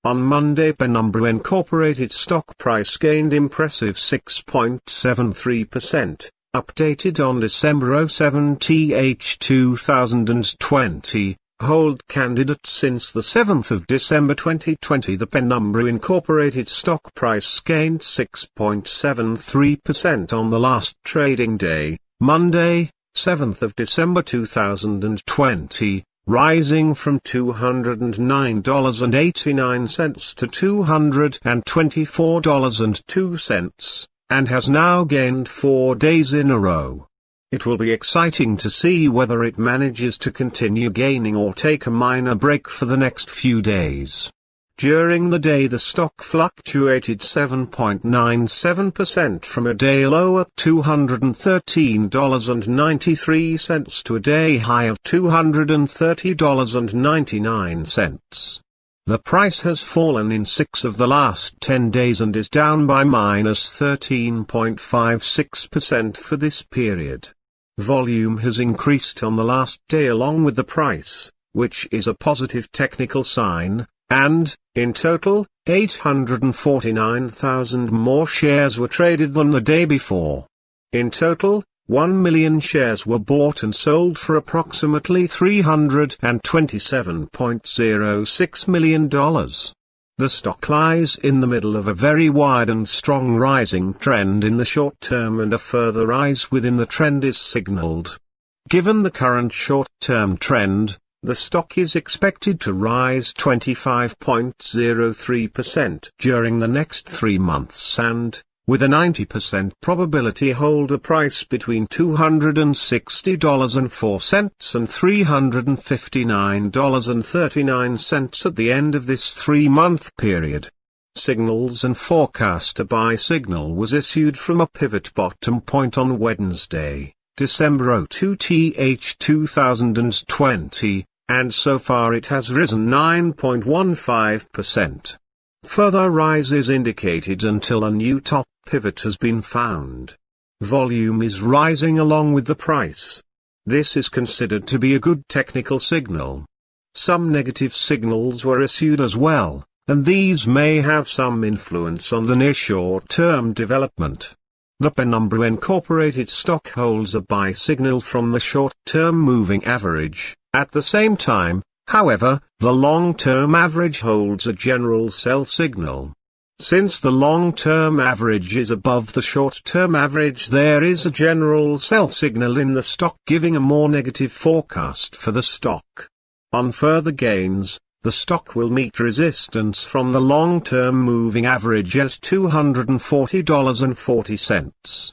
On Monday, Penumbra Incorporated stock price gained impressive 6.73%, updated on December 07, 2020. Hold candidate since the 7th of December 2020. The Penumbra Incorporated stock price gained 6.73% on the last trading day, Monday, 7th of December 2020, rising from $209.89 to $224.02, and has now gained 4 days in a row. It will be exciting to see whether it manages to continue gaining or take a minor break for the next few days. During the day, the stock fluctuated 7.97% from a day low at $213.93 to a day high of $230.99. The price has fallen in 6 of the last 10 days and is down by -13.56% for this period. Volume has increased on the last day along with the price, which is a positive technical sign, and, in total, 849,000 more shares were traded than the day before. In total, 1 million shares were bought and sold for approximately $327.06 million. The stock lies in the middle of a very wide and strong rising trend in the short term, and a further rise within the trend is signaled. Given the current short-term trend, the stock is expected to rise 25.03% during the next 3 months and, with a 90% probability, hold a price between $260.04 and $359.39 at the end of this 3-month period. Signals and forecast. A buy signal was issued from a pivot bottom point on Wednesday, December 2, 2020, and so far it has risen 9.15%. Further rise is indicated until a new top pivot has been found. Volume is rising along with the price. This is considered to be a good technical signal. Some negative signals were issued as well, and these may have some influence on the near short-term development. The Penumbra Incorporated stock holds a buy signal from the short-term moving average. At the same time, however, the long-term average holds a general sell signal. Since the long-term average is above the short-term average, there is a general sell signal in the stock, giving a more negative forecast for the stock. On further gains, the stock will meet resistance from the long-term moving average at $240.40.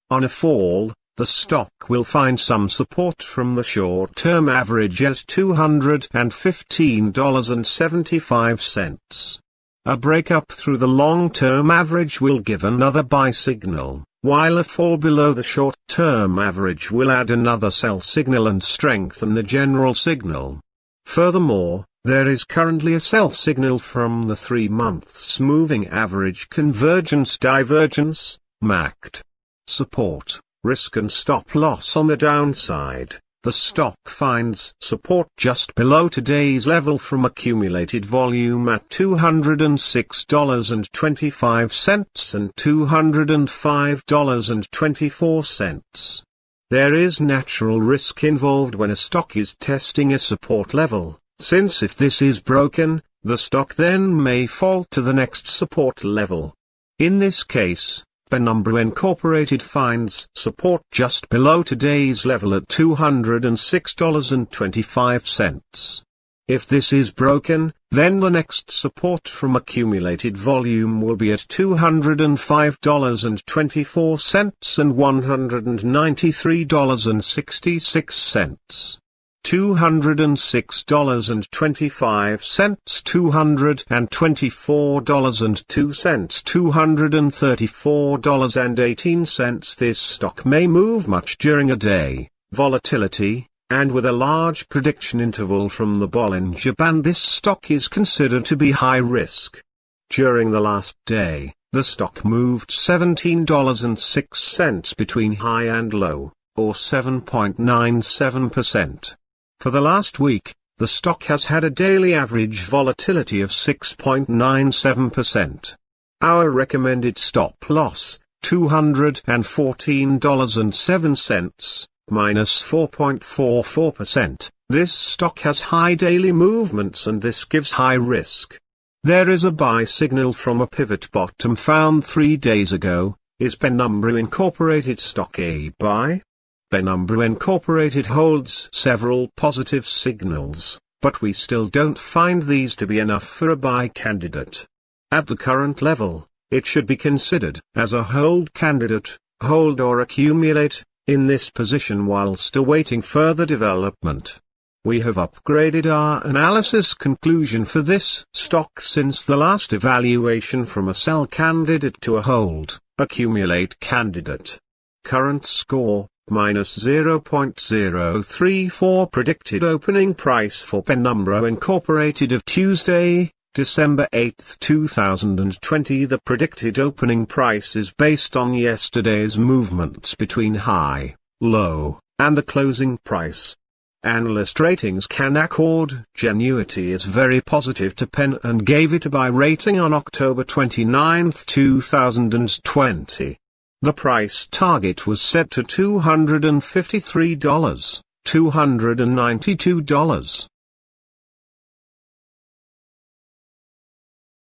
On a fall, the stock will find some support from the short-term average at $215.75. A breakup through the long-term average will give another buy signal, while a fall below the short-term average will add another sell signal and strengthen the general signal. Furthermore, there is currently a sell signal from the 3 months moving average convergence divergence, MACD. Support, risk and stop loss. On the downside, the stock finds support just below today's level from accumulated volume at $206.25 and $205.24. There is natural risk involved when a stock is testing a support level, since if this is broken, the stock then may fall to the next support level. In this case, Penumbra Incorporated finds support just below today's level at $206.25. If this is broken, then the next support from accumulated volume will be at $205.24 and $193.66. $206.25, $224.02, $234.18. This stock may move much during a day. Volatility, and with a large prediction interval from the Bollinger Band, this stock is considered to be high risk. During the last day, the stock moved $17.06 between high and low, or 7.97%. For the last week, The stock has had a daily average volatility of 6.97%. Our recommended stop loss, $214.07, minus 4.44%. This stock has high daily movements and this gives high risk. There is a buy signal from a pivot bottom found 3 days ago. Is Penumbra Incorporated stock a buy? Penumbra Incorporated holds several positive signals, but we still don't find these to be enough for a buy candidate. At the current level, it should be considered as a hold candidate, hold or accumulate, in this position whilst awaiting further development. We have upgraded our analysis conclusion for this stock since the last evaluation from a sell candidate to a hold, accumulate candidate. Current score, minus 0.034. Predicted opening price for Penumbra Incorporated of Tuesday, December 8, 2020. The predicted opening price is based on yesterday's movements between high, low, and the closing price. Analyst ratings Canaccord Genuity is very positive to Pen and gave it a buy rating on October 29, 2020. The price target was set to $253, $292.